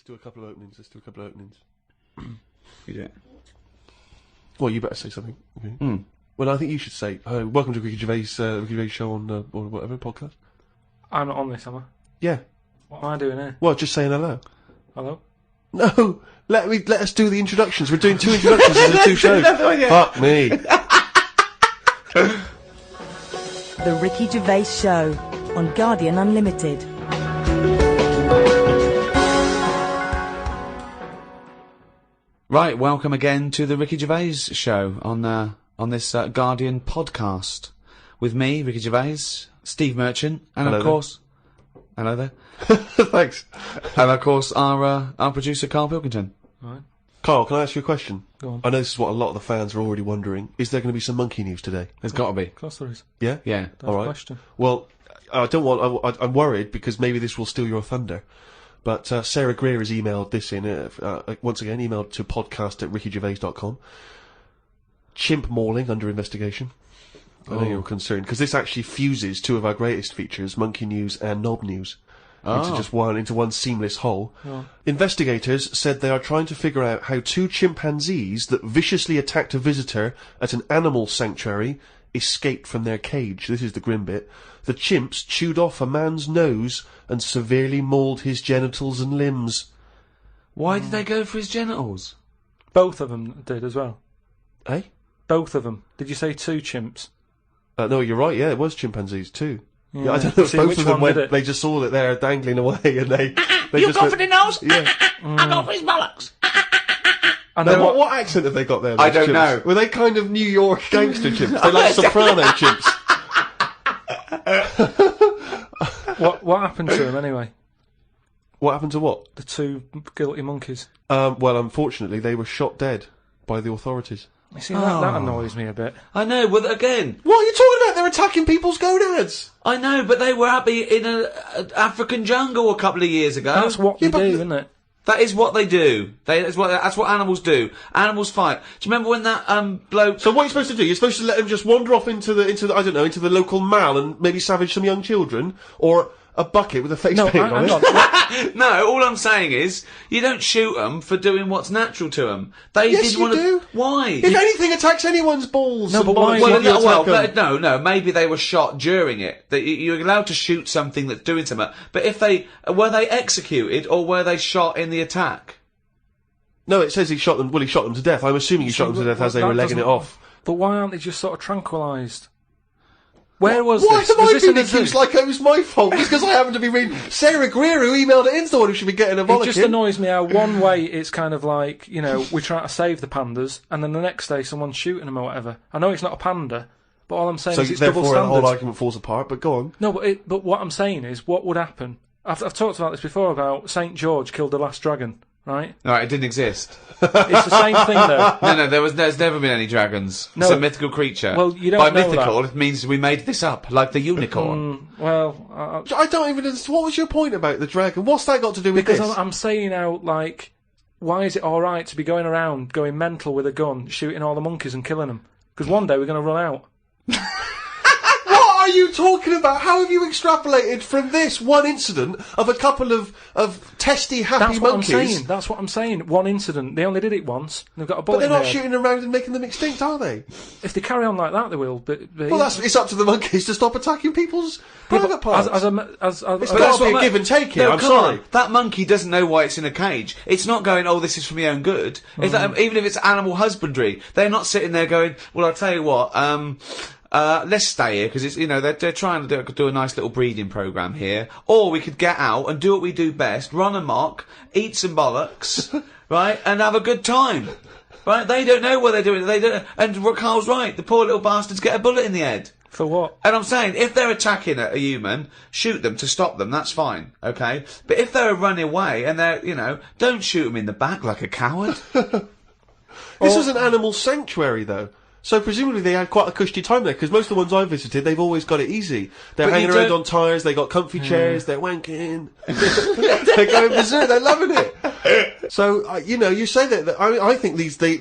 Let's do a couple of openings. You do it. Well, you better say something. Okay. Mm. Well, I think you should say, welcome to Ricky Gervais show on, or whatever, podcast. I'm not on this, am I? Yeah. What am I doing here? Well, just saying hello. Hello? No! Let us do the introductions. We're doing 2 introductions in the 2 shows. Fuck me. The Ricky Gervais Show on Guardian Unlimited. Right, welcome again to the Ricky Gervais Show on this Guardian podcast with me, Ricky Gervais, Steve Merchant, and Hello of course, hello there, Thanks. and of course our producer Carl Pilkington. Right. Carl, can I ask you a question? Go on. I know this is what a lot of the fans are already wondering. Is there going to be some monkey news today? There's got to be, Of course there is. Yeah? yeah. That's All right. the question. Well, I'm worried because maybe this will steal your thunder. But Sarah Greer has emailed this in, once again, emailed to podcast@rickygervais.com. Chimp mauling under investigation. I know you're concerned, because this actually fuses 2 of our greatest features, Monkey News and Knob News, into one seamless whole. Oh. Investigators said they are trying to figure out how 2 chimpanzees that viciously attacked a visitor at an animal sanctuary escaped from their cage. This is the grim bit. The chimps chewed off a man's nose and severely mauled his genitals and limbs. Why did they go for his genitals? Both of them did as well. Eh? Both of them. Did you say 2 chimps? No, you're right, yeah, it was chimpanzees too. Yeah. I don't know if See, both which of them one went, did it? they just saw it there dangling away and they You just go went, for the nose? Yeah. I go for his bollocks. And Now, then what accent have they got there? I those don't chimps? know. Were they kind of New York gangster chimps? They're like soprano chimps. What happened to them anyway? What happened to what? The 2 guilty monkeys. Well, unfortunately, they were shot dead by the authorities. You see, that annoys me a bit. I know, but again, What are you talking about? They're attacking people's gonads! I know, but they were happy in an African jungle a couple of years ago. That's what they do, isn't it? That is what they do. That's what animals do. Animals fight. Do you remember when that bloke? So what are you supposed to do? You're supposed to let them just wander off into the local mall and maybe savage some young children? Or a bucket with a face paint on it? No, all I'm saying is you don't shoot them for doing what's natural to them. They Yes, didn't you want to. do. Why? If anything attacks anyone's balls... No, and but why bollocks, is you it- attack 'em. No. Maybe they were shot during it. You're allowed to shoot something that's doing something. But if were they executed or were they shot in the attack? No, it says he shot them. Well, he shot them to death. I'm assuming he shot them to death as they were legging it off. But why aren't they just sort of tranquilised? Where was Why this? have Was I this in been a zoo? accused like it was my fault? Just because I happen to be reading Sarah Greer, who emailed it in, the one who should be getting a It bollocking. just annoys me how one way it's kind of like, you know, we're trying to save the pandas, and then the next day someone's shooting them or whatever. I know it's not a panda, but all I'm saying So is it's double therefore the whole standards. argument falls apart, but go on. No, but what I'm saying is, what would happen? I've talked about this before, about St. George killed the last dragon, right? No, it didn't exist. It's the same thing though. No, there's never been any dragons. No. It's a mythical creature. Well, you don't By know mythical, that. it means we made this up, like the unicorn. Well, I don't even understand. What was your point about the dragon? What's that got to do with because this? I'm saying out, like, why is it alright to be going around, going mental with a gun, shooting all the monkeys and killing them? Because one day we're going to run out. What are you talking about? How have you extrapolated from this one incident of a couple of testy, happy That's what monkeys? I'm saying. That's what I'm saying. One incident. They only did it once. They've got a But bullet they're in not their head. shooting around and making them extinct, are they? If they carry on like that, they will. But Well, it's up to the monkeys to stop attacking people's private parts. It's But that's got got to be a give and take here, No, I'm come sorry. on. That monkey doesn't know why it's in a cage. It's not going, oh, this is for my own good. It's like, even if it's animal husbandry, they're not sitting there going, well, I'll tell you what, let's stay here, because it's, you know, they're trying to do a nice little breeding programme here. Or we could get out and do what we do best, run amok, eat some bollocks, right, and have a good time. Right? They don't know what they're doing. They don't, and Carl's right, the poor little bastards get a bullet in the head. For what? And I'm saying, if they're attacking a human, shoot them to stop them, that's fine, okay? But if they're running away and they're, you know, don't shoot them in the back like a coward. This was an animal sanctuary, though. So presumably they had quite a cushy time there, because most of the ones I've visited, they've always got it easy. They're But you hanging around don't- on tyres, they got comfy chairs, they're wanking, they're going berserk, they're loving it. So you know, you say that I think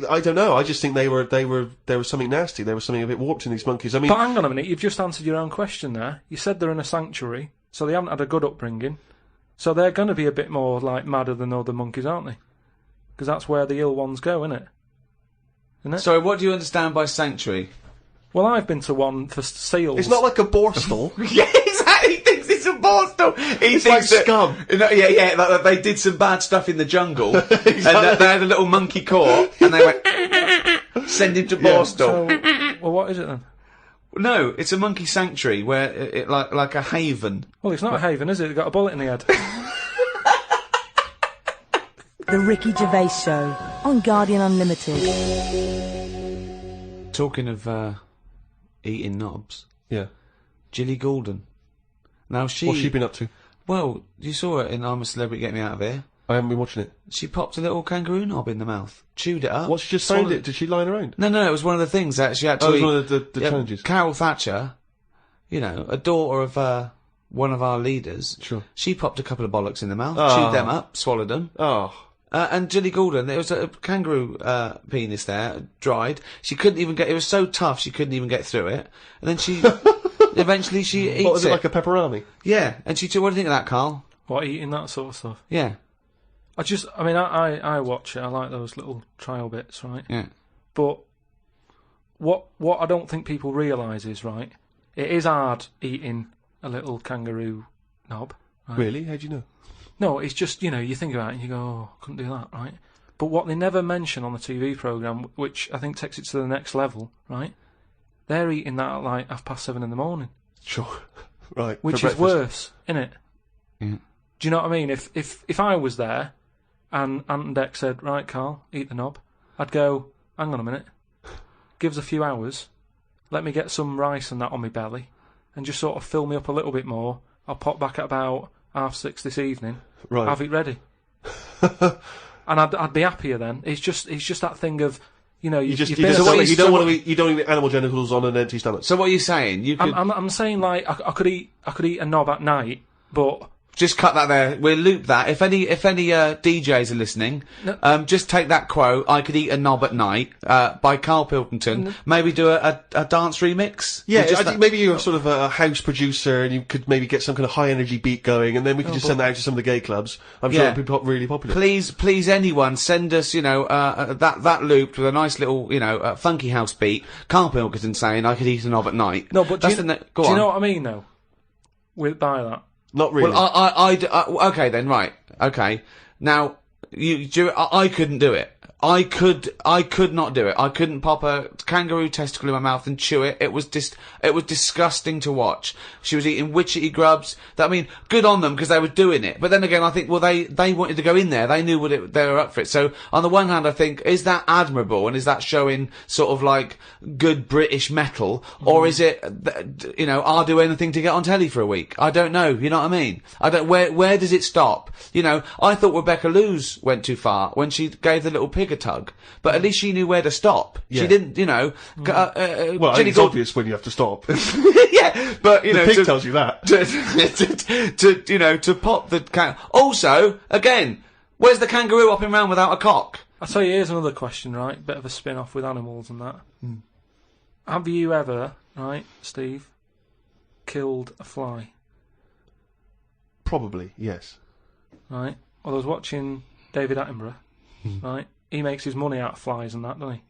I don't know. I just think there was something nasty. There was something a bit warped in these monkeys. I mean, But hang on a minute. You've just answered your own question there. You said they're in a sanctuary, so they haven't had a good upbringing. So they're going to be a bit more like madder than other monkeys, aren't they? Because that's where the ill ones go, isn't it? Sorry, what do you understand by sanctuary? Well, I've been to one for seals. It's not like a borstal. Yeah, exactly. He thinks it's a borstal. He thinks like that, scum. Yeah, like they did some bad stuff in the jungle, and they had a little monkey court, and they went, send him to borstal. So, well, what is it then? No, it's a monkey sanctuary where it like a haven. Well, it's not a haven, is it? They've got a bullet in the head. The Ricky Gervais Show on Guardian Unlimited. Talking of eating knobs, Yeah. Gilly Goulden. Now What's she been up to? Well, you saw her in I'm a Celebrity, Get Me Out of Here. I haven't been watching it. She popped a little kangaroo knob in the mouth, chewed it up. What, she just found swallowed it? Did she line around? No, it was one of the things that she had to Oh, it was eat. one of the challenges. Carol Thatcher, you know, a daughter of one of our leaders. Sure. She popped a couple of bollocks in the mouth, Oh. chewed them up, swallowed them. Oh. And Gilly Goulden, there was a kangaroo penis there, dried. She couldn't even get. It was so tough, she couldn't even get through it. And then she, eventually, she eats What was it, it. like a pepperoni? Yeah, and she took. What do you think of that, Carl? What, eating that sort of stuff? Yeah, I watch it. I like those little trial bits, right? yeah. But what I don't think people realise is, right, it is hard eating a little kangaroo knob. Right? Really? How do you know? No, it's just, you know, you think about it and you go, oh, I couldn't do that, right? But what they never mention on the TV programme, which I think takes it to the next level, right, they're eating that at like 7:30 in the morning. Sure. Right. Which for is breakfast. worse, innit? Yeah. Do you know what I mean? If I was there and Ant and Dec said, right, Carl, eat the knob, I'd go, hang on a minute, give us a few hours, let me get some rice and that on my belly, and just sort of fill me up a little bit more. I'll pop back at about 6:30 this evening, Right. have it ready. And I'd be happier then. It's just that thing of, you know, You you've been don't asleep. want to eat. You don't eat animal genitals on an empty stomach. So what are you saying? You could I'm saying like I could eat a knob at night, but just cut that there. We'll loop that. If any DJs are listening, just take that quote. I could eat a knob at night by Carl Pilkington. Maybe do a dance remix. Yeah, Just I think maybe you're sort of a house producer and you could maybe get some kind of high energy beat going, and then we could just send that out to some of the gay clubs. I'm sure Yeah. it'd be really popular. Please, anyone send us, you know, that looped with a nice little, you know, funky house beat. Carl Pilkington saying I could eat a knob at night. no, but That's do go you on. know what I mean though? By that. Not really. Well, okay then, right. Okay. Now, I couldn't do it. I could not do it. I couldn't pop a kangaroo testicle in my mouth and chew it. It was disgusting to watch. She was eating witchetty grubs. I mean, good on them because they were doing it. But then again, I think, well, they wanted to go in there. They knew they were up for it. So on the one hand, I think, is that admirable and is that showing sort of like good British metal, or is it, you know, I'll do anything to get on telly for a week? I don't know. You know what I mean? I don't. Where does it stop? You know, I thought Rebecca Lewis went too far when she gave the little pig a tug, but at least she knew where to stop. Yeah. She didn't, you know. well, I think Jenny it's Gould- obvious when you have to stop. yeah, but you The know, pig tells you that. to you know, to pop the Also, again, where's the kangaroo hopping around without a cock? I'll tell you, here's another question, right? Bit of a spin-off with animals and that. Have you ever, right, Steve, killed a fly? Probably, yes. Right? Well, I was watching David Attenborough, right? He makes his money out of flies and that, doesn't he?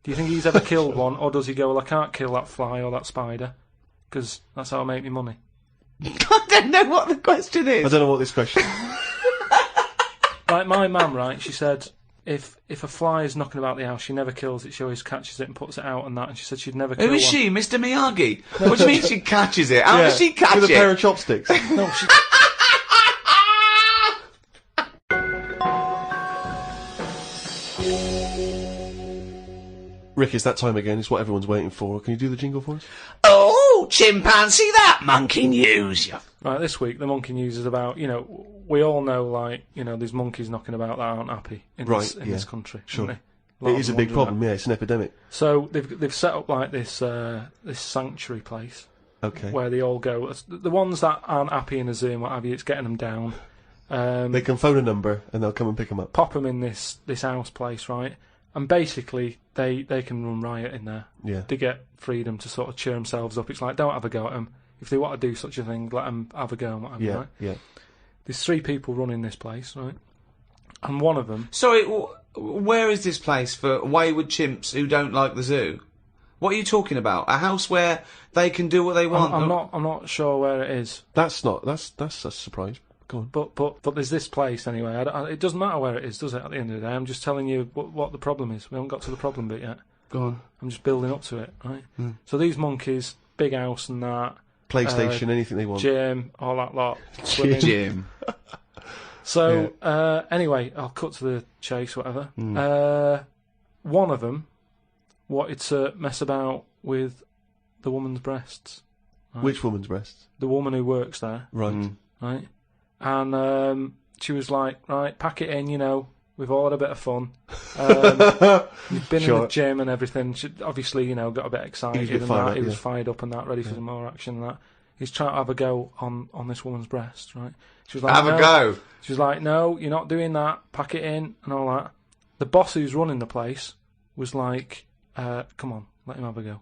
Do you think he's ever killed one, or does he go, well, I can't kill that fly or that spider, because that's how I make my money? I don't know what the question is. I don't know what this question. Like my mum, right? She said if a fly is knocking about the house, she never kills it. She always catches it and puts it out and that. And she said she'd never kill Who is one. she, Mr. Miyagi? What do you mean she catches it? How does she catch with it? a pair of chopsticks. No, she. Rick, it's that time again. It's what everyone's waiting for. Can you do the jingle for us? Oh, chimpanzee, that monkey news. Right, this week the monkey news is about, you know, we all know, like, you know, there's monkeys knocking about that aren't happy in this country. Sure. Isn't they? It is a big problem, yeah. It's an epidemic. So they've set up like this this sanctuary place Okay. where they all go. The ones that aren't happy in a zoo and what have you, it's getting them down. They can phone a number and they'll come and pick them up. Pop them in this house place, right? And basically they can run riot in there. Yeah. To get freedom to sort of cheer themselves up. It's like, don't have a go at them. If they want to do such a thing, let them have a go and whatever, Yeah, right? yeah. there's 3 people running this place, right? And one of them... Sorry, where is this place for wayward chimps who don't like the zoo? What are you talking about? A house where they can do what they want? I'm not sure where it is. That's a surprise. Go on. But there's this place anyway. It doesn't matter where it is, does it? At the end of the day, I'm just telling you what the problem is. We haven't got to the problem bit yet. Go on. I'm just building up to it, right? So these monkeys, big house and that, PlayStation, anything they want. gym, all that lot. Swimming. Jim. So anyway, I'll cut to the chase. Whatever. One of them wanted to mess about with the woman's breasts. Right? Which woman's breasts? The woman who works there. Right. Right. And she was like, right, pack it in, we've all had a bit of fun. You've been in the gym and everything. She obviously, got a bit excited and that. He was fired up and that, ready for some more action and that. He's trying to have a go on this woman's breast, right? She was like, Have a go. She was like, no, you're not doing that. Pack it in and all that. The boss who's running the place was like, come on, let him have a go.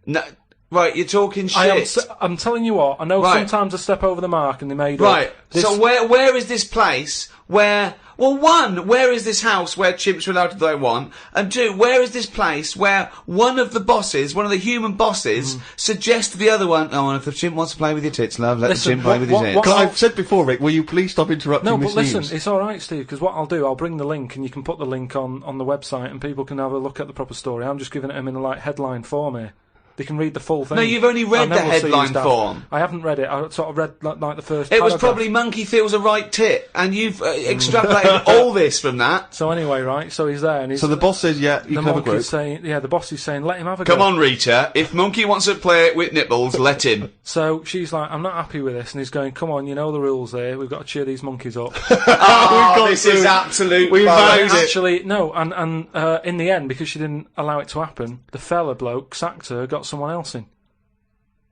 No. Right, you're talking shit. I'm telling you what, I know sometimes I step over the mark and they made Right, up. This... so where is this place where... Well, 1, where is this house where chimps are allowed to do what they want? And 2, where is this place where one of the bosses, one of the human bosses, suggests to the other one, oh, and if the chimp wants to play with your tits, love, let the chimp play with his tits. I've said before, Rick, will you please stop interrupting No, Miss but listen, News? it's alright, Steve, because what I'll do, I'll bring the link and you can put the link on the website and people can have a look at the proper story. I'm just giving it them in a headline form here. They can read the full thing. No, you've only read the headline form. I haven't read it. I sort of read like the first. It was paragraph. probably monkey feels a right tit, and you've extrapolated all this from that. So anyway, right? So he's there, and he's, so the boss says, "Yeah, you can have a group." The boss is saying, "Let him have a go." Come on, Rita. If monkey wants to play with nipples, let him. So she's like, "I'm not happy with this," and he's going, "Come on, you know the rules here. We've got to cheer these monkeys up." This is absolute. We valued it. Actually, no, and in the end, because she didn't allow it to happen, the fella bloke sacked her, got someone else in.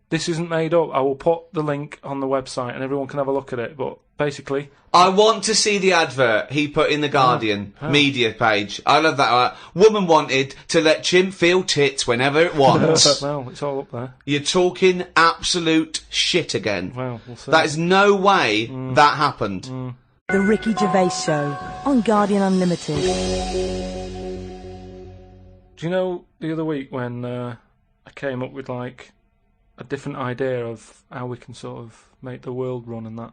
This isn't made up. I will put the link on the website and everyone can have a look at it. But basically... I want to see the advert he put in the Guardian media page. I love that. Woman wanted to let chimp feel tits whenever it wants. Well, it's all up there. You're talking absolute shit again. Well, we'll see. That is no way that happened. The Ricky Gervais Show on Guardian Unlimited. Do you know the other week when I came up with, like, a different idea of how we can sort of make the world run and that?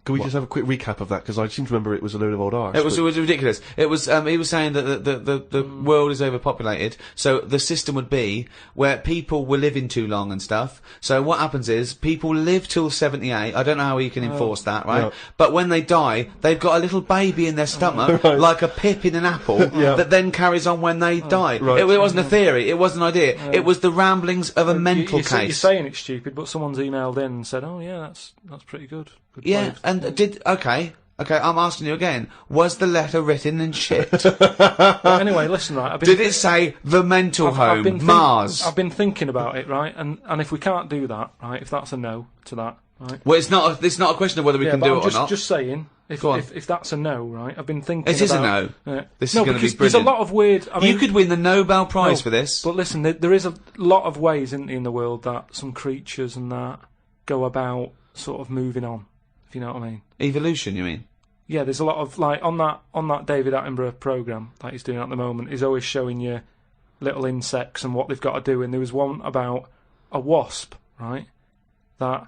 Can we just have a quick recap of that? Because I seem to remember it was a load of old arse. It was ridiculous. It was he was saying that the world is overpopulated, so the system would be where people were living too long and stuff. So what happens is people live till 78. I don't know how you can enforce that, right? Yeah. But when they die, they've got a little baby in their stomach, like a pip in an apple, that then carries on when they die. Right. It wasn't a theory. It wasn't an idea. It was the ramblings of a mental case. You're saying it's stupid, but someone's emailed in and said, "Oh yeah, that's pretty good." Good Yeah, place. and okay, I'm asking you again. Was the letter written in shit? But anyway, listen, right. Did it say the mental home, Mars? I've been thinking about it, right, and if we can't do that, right, if that's a no to that, right. Well, it's not a question of whether we can do it or not. Just saying, if that's a no, right, I've been thinking. It is a about, no. This is no, going to be because brilliant. there's a lot of weird. I mean, you could win the Nobel Prize for this. But listen, there is a lot of ways, isn't there, in the world that some creatures and that go about sort of moving on. If you know what I mean. Evolution, you mean? Yeah, there's a lot of, like, on that David Attenborough programme that he's doing at the moment, he's always showing you little insects and what they've got to do, and there was one about a wasp, right, that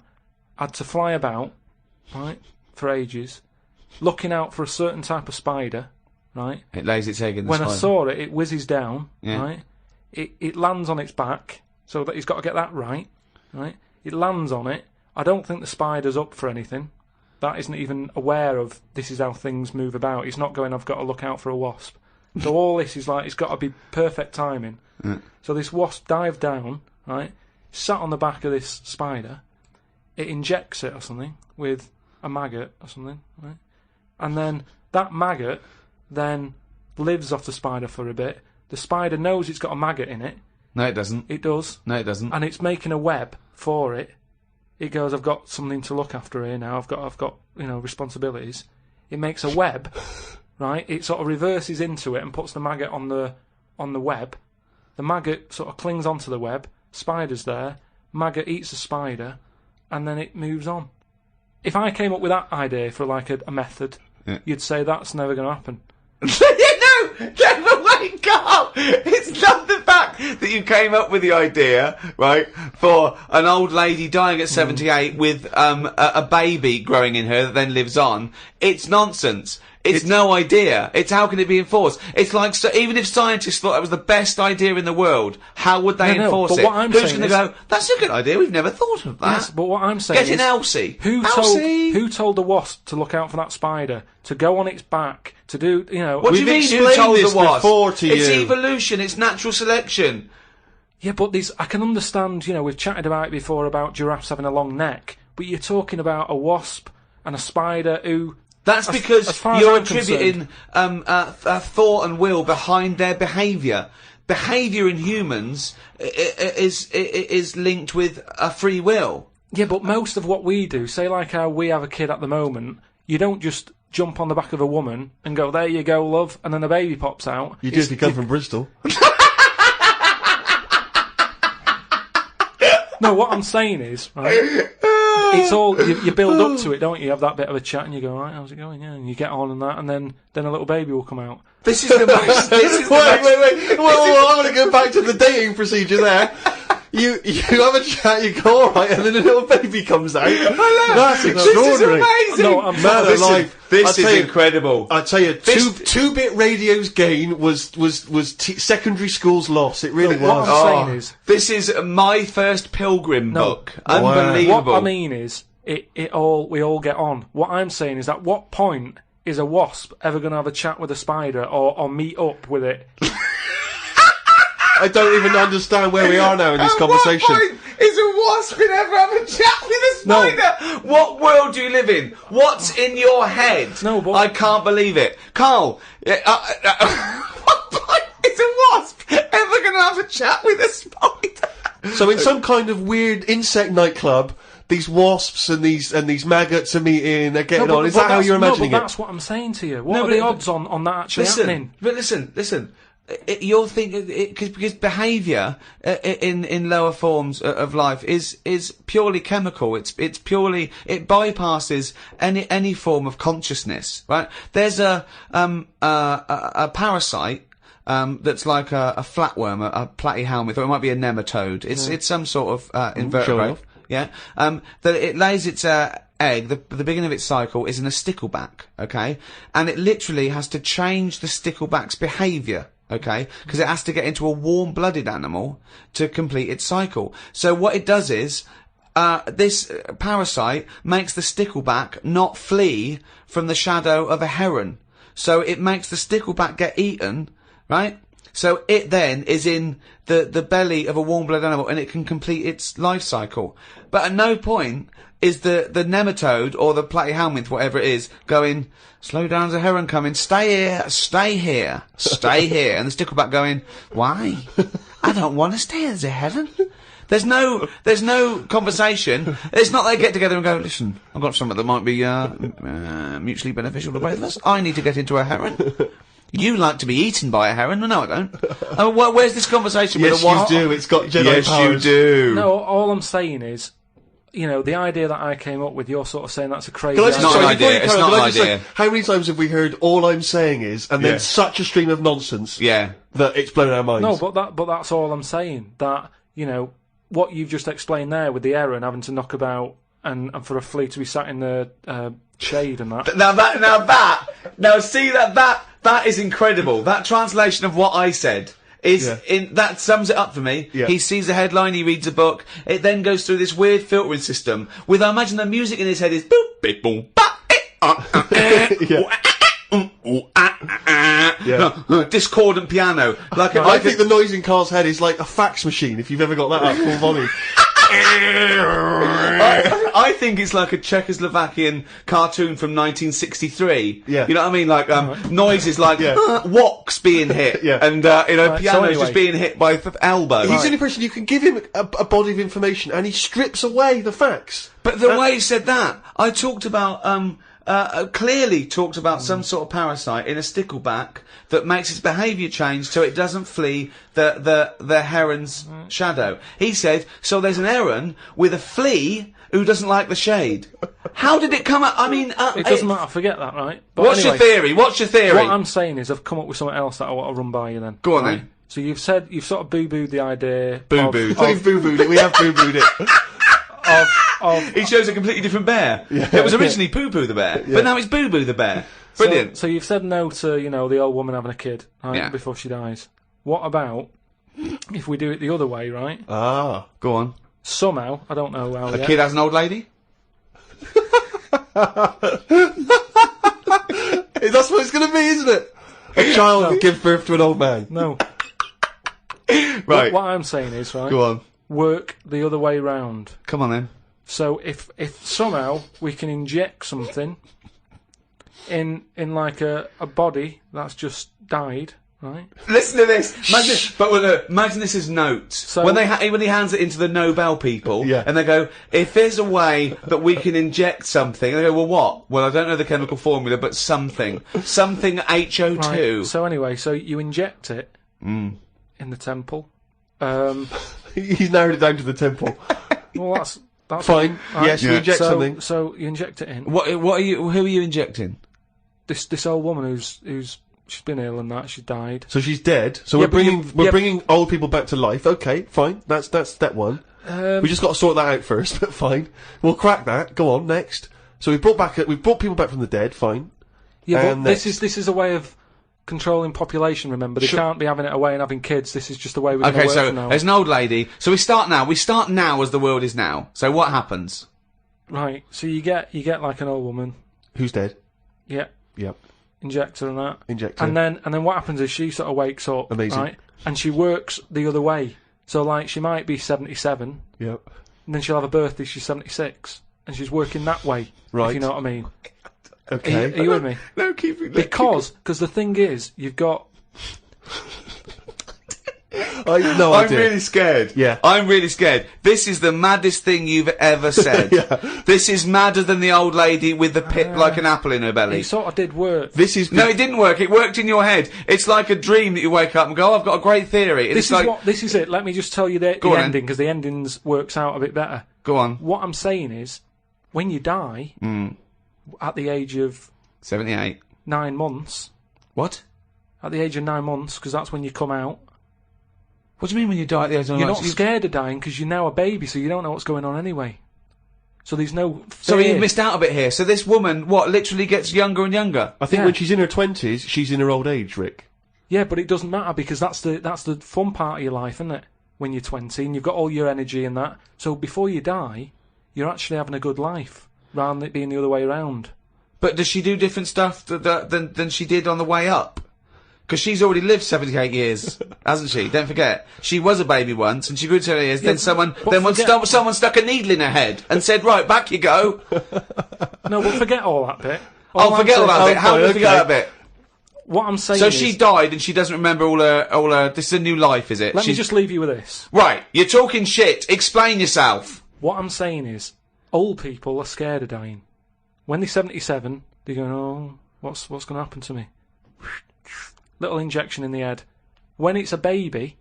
had to fly about, right, for ages, looking out for a certain type of spider, right? It lays its egg in the When spider. I saw it, it whizzes down, Yeah. right? It lands on its back, so that he's got to get that right? It lands on it. I don't think the spider's up for anything. That isn't even aware of this is how things move about. He's not going, I've got to look out for a wasp. So all this is like, it's got to be perfect timing. So this wasp dived down, right, sat on the back of this spider, it injects it or something with a maggot or something, right? And then that maggot then lives off the spider for a bit. The spider knows it's got a maggot in it. No, it doesn't. It does. No, it doesn't. And it's making a web for it. It goes, I've got something to look after here now. I've got responsibilities. It makes a web, right? It sort of reverses into it and puts the maggot on the web. The maggot sort of clings onto the web. Spider's there. Maggot eats the spider, and then it moves on. if I came up with that idea for like a method, you'd say that's never going to happen. No, wait, Carl! It's not the fact that you came up with the idea, right, for an old lady dying at 78 with a baby growing in her that then lives on. It's nonsense. It's no idea. It's how can it be enforced? It's like, so even if scientists thought that was the best idea in the world, how would they enforce it? What I'm Who's saying going to go, that's a good idea, we've never thought of that. Yes, but what I'm saying Get in is, Elsie. Who told the wasp to look out for that spider, to go on its back, to do, you know... What do you We've mean, who told explained the this wasp? before to It's you. evolution, it's natural selection. Yeah, but I can understand, you know, we've chatted about it before about giraffes having a long neck, but you're talking about a wasp and a spider who... That's because as far as you're I'm attributing thought and will behind their behaviour. Behaviour in humans is linked with a free will. Yeah, but most of what we do, say like how we have a kid at the moment, you don't just jump on the back of a woman and go, there you go, love, and then a baby pops out. You do if you come from Bristol. No, what I'm saying is, right, it's all, you build up to it, don't you? You have that bit of a chat and you go, right, how's it going? Yeah, and you get on and that, and then a little baby will come out. This is the most... Wait. Well, I'm going to go back to the dating procedure there. You have a chat, you go, alright, and then a little baby comes out. That's extraordinary. This is amazing. No, I'm Man alive. This I tell is you- incredible. I tell you, two-bit radio's gain was secondary school's loss. It really What was. I'm saying is... This is my first Pilgrim book. Wow. Unbelievable. What I mean is, we all get on. What I'm saying is, at what point is a wasp ever going to have a chat with a spider or meet up with it? I don't even understand where we are now in this At conversation. what point is a wasp going to ever have a chat with a spider? What world do you live in? What's in your head? No, but... I can't believe it. Carl, what point is a wasp ever going to have a chat with a spider? So in some kind of weird insect nightclub, these wasps and these maggots are meeting, they're getting on. Is that how you're imagining no, it? but that's what I'm saying to you. What No, are the but- odds on that actually happening? But listen. You're thinking because behaviour in lower forms of life is purely chemical. It's purely, it bypasses any form of consciousness. Right? There's a parasite. That's like a flatworm, a platyhelminth, or it might be a nematode. It's some sort of invertebrate. off. Yeah. That it lays its egg. The beginning of its cycle is in a stickleback. Okay, and it literally has to change the stickleback's behaviour. Okay, because it has to get into a warm-blooded animal to complete its cycle. So what it does is, this parasite makes the stickleback not flee from the shadow of a heron. So it makes the stickleback get eaten, right? So it then is in the belly of a warm-blooded animal and it can complete its life cycle. But at no point is the nematode or the platyhelminth, whatever it is, going, slow down, there's a heron coming, stay here. And the stickleback going, why? I don't want to stay, there's a heron. There's no conversation. It's not they get together and go, listen, I've got something that might be mutually beneficial to both of us. I need to get into a heron. You like to be eaten by a heron? No, I don't. Where's this conversation with a Yes, you do. It's got Jedi powers. you do. No, all I'm saying is, you know, the idea that I came up with, you're sort of saying that's a crazy Can I just, idea. not an sorry, before idea, you it's carry on, not can I an just idea. say, how many times have we heard all I'm saying is, and then Yeah. such a stream of nonsense Yeah. that it's blown our minds? No, but that's all I'm saying. That, you know, what you've just explained there with the heron having to knock about and for a flea to be sat in the shade and that. That is incredible. That translation of what I said is that sums it up for me. Yeah. He sees a headline, he reads a book, it then goes through this weird filtering system with, I imagine the music in his head is boop, beep, boom, ba, discordant piano. Like I think the noise in Carl's head is like a fax machine, if you've ever got that up full volume. I think it's like a Czechoslovakian cartoon from 1963. Yeah. You know what I mean? Like, noises like, woks being hit. Yeah. And, pianos anyway. just being hit by elbow. He's the only person you can give him a body of information, and he strips away the facts. But the way he said that, I talked about, clearly talked about some sort of parasite in a stickleback that makes its behaviour change so it doesn't flee the heron's shadow. He said, so there's an heron with a flea who doesn't like the shade. How did it come up? I mean, It doesn't matter, forget that, right? But What's anyway, your theory? What's your theory? What I'm saying is I've come up with something else that I want to run by you then. Go on right? then. So you've sort of boo-booed the idea. Boo-booed. We've boo-booed it. We have boo-booed it. He shows a completely different bear. It was originally Poo-Poo the bear, but now it's Boo-Boo the bear. Brilliant. So you've said no to, the old woman having a kid, right, Yeah. before she dies. What about if we do it the other way, right? Ah. Go on. Somehow, I don't know how A yet. kid has an old lady? That's what it's going to be, isn't it? A child gives birth to an old man. No. Right. What I'm saying is, right, Go on. work the other way round. Come on then. So if somehow we can inject something in like a body that's just died, right? Listen to this. Imagine this is notes. So- when he hands it into the Nobel people, Yeah. and they go, if there's a way that we can inject something, they go, well, what? Well, I don't know the chemical formula, but something HO2. Right. So anyway, so you inject it in the temple. He's narrowed it down to the temple. Well, that's Fine. right. Yes, we inject something. So you inject it in. What are you? Who are you injecting? This old woman who's she's been ill and that she died. So she's dead. So Yeah, we're bringing old people back to life. Okay, fine. That's step one. We just got to sort that out first. But fine, we'll crack that. Go on, next. So we've brought people back from the dead. Fine. Yeah, but Next. this is a way of controlling population. Remember, they can't be having it away and having kids. This is just the way we're going to Okay, work so from now. there's an old lady. So we start now. We start now as the world is now. So what happens? Right. So you get like an old woman. Who's dead? Yeah. Yep. Injector and that. Injector. And then what happens is she sort of wakes up. Amazing. Right. And she works the other way. So like she might be 77, Yep. and then she'll have a birthday. She's 76, and she's working that way. Right. If you know what I mean. Okay. Are you with me? No, keep it. Because the thing is, you've got. No I'm idea. really scared. Yeah. I'm really scared. This is the maddest thing you've ever said. Yeah. This is madder than the old lady with the pit like an apple in her belly. It sort of did work. This is No, it didn't work. It worked in your head. It's like a dream that you wake up and go, oh, I've got a great theory. And This it's is like, this is it. Let me just tell you the Go on then. ending, because the endings works out a bit better. go on. What I'm saying is, when you die at the age of 78. 9 months, What? at the age of 9 months, because that's when you come out. What do you mean when you die at the age of You're 9 not scared of dying because you're now a baby, so you don't know what's going on anyway. So there's no So fear. you missed out a bit here. So this woman, literally gets younger and younger? I think Yeah. when she's in her 20s, she's in her old age, Rick. Yeah, but it doesn't matter because that's the fun part of your life, isn't it? When you're 20 and you've got all your energy and that. So before you die, you're actually having a good life rather than it being the other way around. But does she do different stuff than she did on the way up? Because she's already lived 78 years, hasn't she? Don't forget. She was a baby once, and she grew to 78 years. Then someone stuck a needle in her head and said, right, back you go. No, but forget all that bit. Oh, forget all that bit. How do we okay. forget that bit? What I'm saying So is... she died and she doesn't remember all her, this is a new life, is it? Let me just leave you with this. Right, you're talking shit. Explain yourself. What I'm saying is, old people are scared of dying. When they're 77, they're going, oh, what's going to happen to me? Little injection in the head. When it's a baby,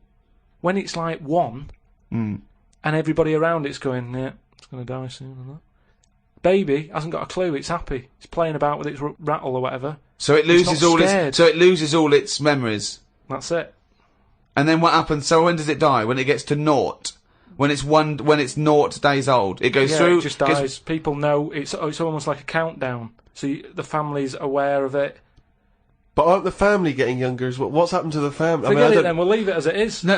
when it's like 1, and everybody around it's going, yeah, it's going to die soon and that. Baby hasn't got a clue, it's happy. It's playing about with its rattle or whatever. So it loses all its memories. That's it. And then what happens? So when does it die? When it gets to 0? When it's 0 days old, it goes Yeah, through. it just dies. People know, it's almost like a countdown. So the family's aware of it. But aren't the family getting younger as well? What's happened to the family? Forget it then, we'll leave it as it is. No,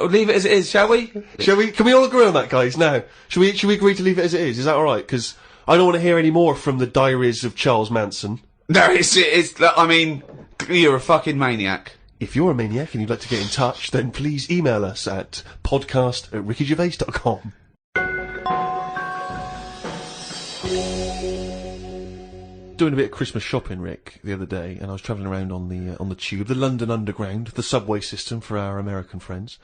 leave it as it is, shall we? Shall we? Can we all agree on that, guys? Now, should we agree to leave it as it is? Is that all right? Because I don't want to hear any more from the diaries of Charles Manson. No, it's. I mean, you're a fucking maniac. If you're a maniac and you'd like to get in touch, then please email us at podcast@rickygervais.com. Doing a bit of Christmas shopping, Rick, the other day, and I was travelling around on the tube, the London Underground, the subway system for our American friends,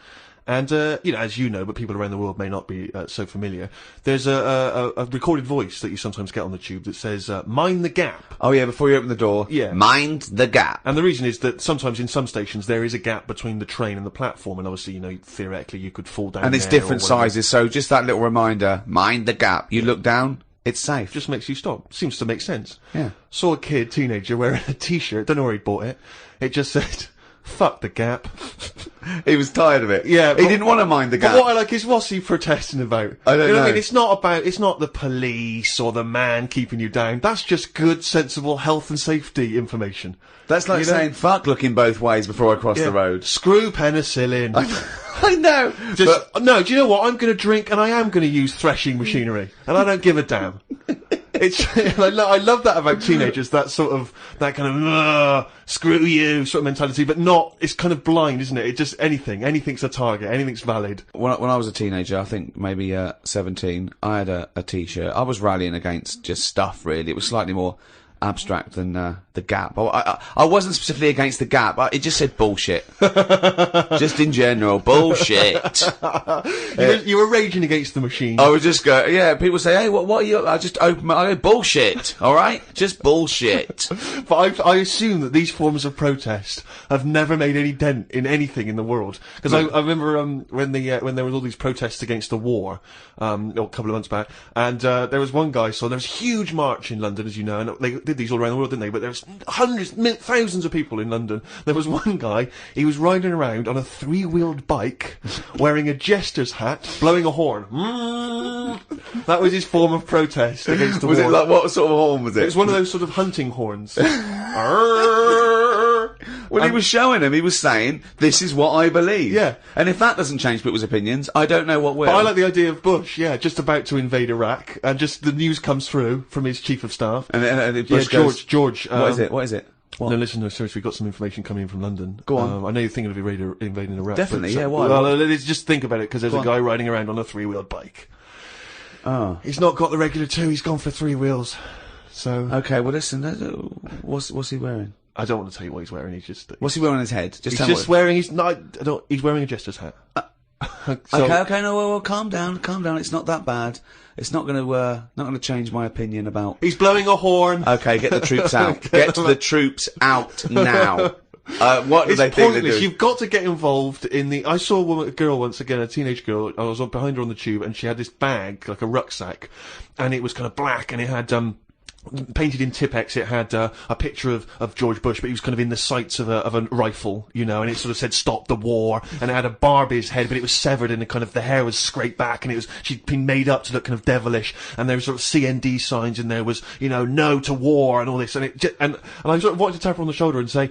And, as you know, but people around the world may not be so familiar, there's a recorded voice that you sometimes get on the tube that says, mind the gap. Oh yeah, before you open the door, Yeah. mind the gap. And the reason is that sometimes in some stations there is a gap between the train and the platform, and obviously, theoretically you could fall down And it's there different or whatever. sizes, so just that little reminder, mind the gap. You look down, it's safe. Just makes you stop. Seems to make sense. Yeah. Saw a kid, teenager, wearing a t-shirt, don't know where he bought it. It just said, fuck the gap. He was tired of it. Yeah, he but- didn't want to mind the gap. But what I like is, what's he protesting about? I don't You know what I know. mean? It's not the police or the man keeping you down. That's just good, sensible health and safety information. That's like You know? saying fuck looking both ways before I cross Yeah. the road. Screw penicillin. I know. No, do you know what? I'm going to drink and I am going to use threshing machinery. And I don't give a damn. I love that about teenagers, that kind of, screw you sort of mentality, but it's kind of blind, isn't it? It just, anything's a target, anything's valid. When I was a teenager, I think maybe 17, I had a t-shirt. I was rallying against just stuff, really. It was slightly more abstract than the gap. I wasn't specifically against the gap. It just said bullshit. Just in general, bullshit. You were raging against the machine. I would just go, yeah, people say, hey, what are you, I just open I go, bullshit, alright? Just bullshit. But I assume that these forms of protest have never made any dent in anything in the world. Because I remember when there was all these protests against the war, a couple of months back, and there was one guy, so there was a huge march in London, as you know, and they did these all around the world, didn't they? But there was thousands of people in London. There was one guy, he was riding around on a 3-wheeled bike, wearing a jester's hat, blowing a horn. That was his form of protest against the war. Was it like, what sort of horn was it? It was one of those sort of hunting horns. Well, he was showing him, he was saying, this is what I believe. Yeah. And if that doesn't change people's opinions, I don't know what will. But I like the idea of Bush, just about to invade Iraq, and just the news comes through from his chief of staff. And Bush goes, George. What is it? What? No, listen, seriously, we've got some information coming in from London. Go on. I know you're thinking of invading Iraq. Definitely, but, yeah, why? Well, let's just think about it, because there's Go a on. guy riding around on a 3-wheeled bike. Oh. He's not got the regular 2, he's gone for 3 wheels. So, Okay, well listen, what's he wearing? I don't want to tell you what he's wearing, What's he wearing on his head? Just he's tell just me. wearing, he's wearing a jester's hat. So- Okay, no, well, calm down, it's not that bad. It's not gonna change my opinion about... He's blowing a horn. Okay, get the troops out. Get the troops out now. What do It's they think they're pointless. doing? You've got to get involved in the. I saw a girl once again, a teenage girl. I was behind her on the tube, and she had this bag, like a rucksack, and it was kind of black, and it had painted in Tipex. It had a picture of George Bush, but he was kind of in the sights of a rifle, and it sort of said "Stop the War," and it had a Barbie's head, but it was severed, and the hair was scraped back, and she'd been made up to look kind of devilish, and there was sort of CND signs, and there was no to war and all this, and I sort of wanted to tap her on the shoulder and say,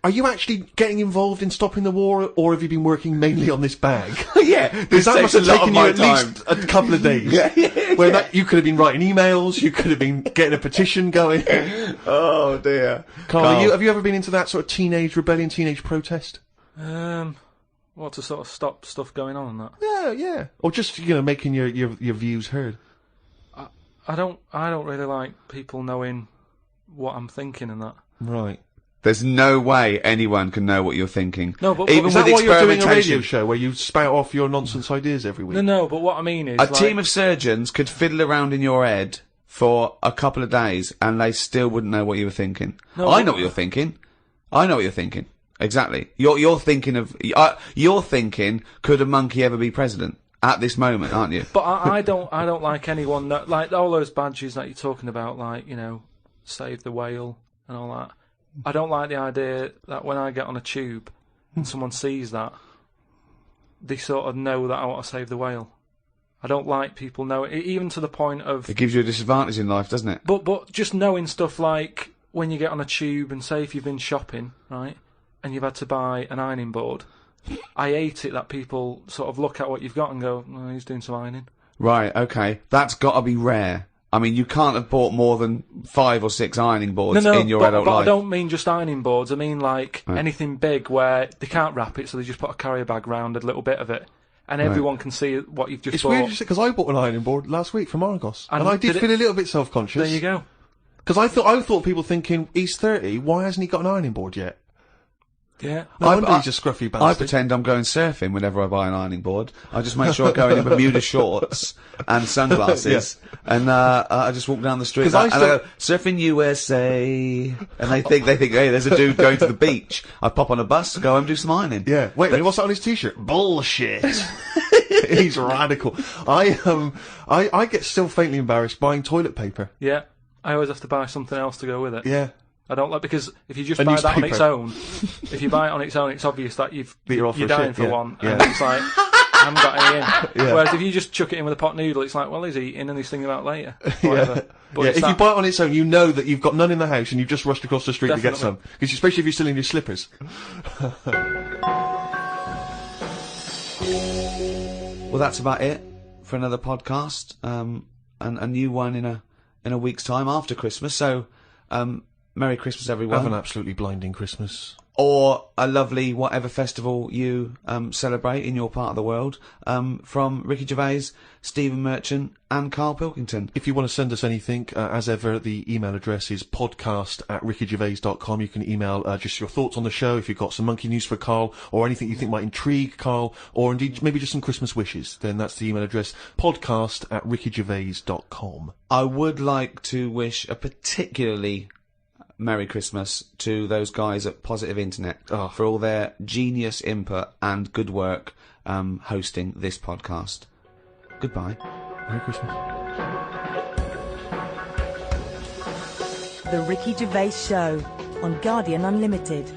are you actually getting involved in stopping the war, or have you been working mainly on this bag? Yeah, Because this that takes must have a lot taken of you my at time. least a couple of days. Where you could have been writing emails, you could have been getting a petition going. Oh dear. Carl, have you ever been into that sort of teenage rebellion, teenage protest? What, to sort of stop stuff going on and that? Yeah. Or just, making your views heard. I don't really like people knowing what I'm thinking and that. Right. There's no way anyone can know what you're thinking. No, but even Is with that why you're doing a radio experimentation. show where you spout off your nonsense ideas every week? No, but what I mean is, A team of surgeons could fiddle around in your head for a couple of days, and they still wouldn't know what you were thinking. No, I know what you're thinking. Exactly. You're thinking, could a monkey ever be president? At this moment, aren't you? But I don't like anyone that, like all those badges that you're talking about, like save the whale and all that. I don't like the idea that when I get on a tube and someone sees that, they sort of know that I want to save the whale. I don't like people knowing, even to the point of... It gives you a disadvantage in life, doesn't it? But just knowing stuff like when you get on a tube and say if you've been shopping, right, and you've had to buy an ironing board, I hate it that people sort of look at what you've got and go, oh, he's doing some ironing. Right, okay. That's got to be rare. I mean, you can't have bought more than 5 or 6 ironing boards in your adult but life. I don't mean just ironing boards. I mean like anything big where they can't wrap it, so they just put a carrier bag round a little bit of it, and everyone can see what you've just It's bought. weird because I bought an ironing board last week from Argos, and I did did feel a little bit self-conscious. There you go. Because I thought people thinking, he's 30, why hasn't he got an ironing board yet? Yeah. No wonder he's a scruffy I bastard. pretend I'm going surfing whenever I buy an ironing board. I just make sure I go in Bermuda shorts and sunglasses, and I just walk down the street. 'Cause And I I go, surfing USA, and they think, hey, there's a dude going to the beach. I pop on a bus, go home, do some ironing. Yeah. Wait a minute, what's that on his t-shirt? Bullshit. He's radical. I get still faintly embarrassed buying toilet paper. Yeah. I always have to buy something else to go with it. Yeah. I don't like, because if you just A buy that on newspaper. its own, if you buy it on its own, it's obvious that You're off for you're a dying shit, for yeah. one, Yeah. and it's like, I haven't got any in. Yeah. Whereas if you just chuck it in with a pot noodle, it's like, well, he's eating and he's thinking about later. Whatever. But Yeah, it's if you that- buy it on its own, you know that you've got none in the house and you've just rushed across the street to get some. Definitely. Because especially if you're still in your slippers. Well, that's about it for another podcast, and a new one in a week's time after Christmas. So, Merry Christmas, everyone. Have an absolutely blinding Christmas. Or a lovely whatever festival you celebrate in your part of the world. From Ricky Gervais, Stephen Merchant, and Carl Pilkington. If you want to send us anything, as ever, the email address is podcast@rickygervais.com. You can email just your thoughts on the show, if you've got some monkey news for Carl, or anything you think might intrigue Carl, or indeed maybe just some Christmas wishes. Then that's the email address, podcast@rickygervais.com. I would like to wish a particularly Merry Christmas to those guys at Positive Internet for all their genius input and good work hosting this podcast. Goodbye. Merry Christmas. The Ricky Gervais Show on Guardian Unlimited.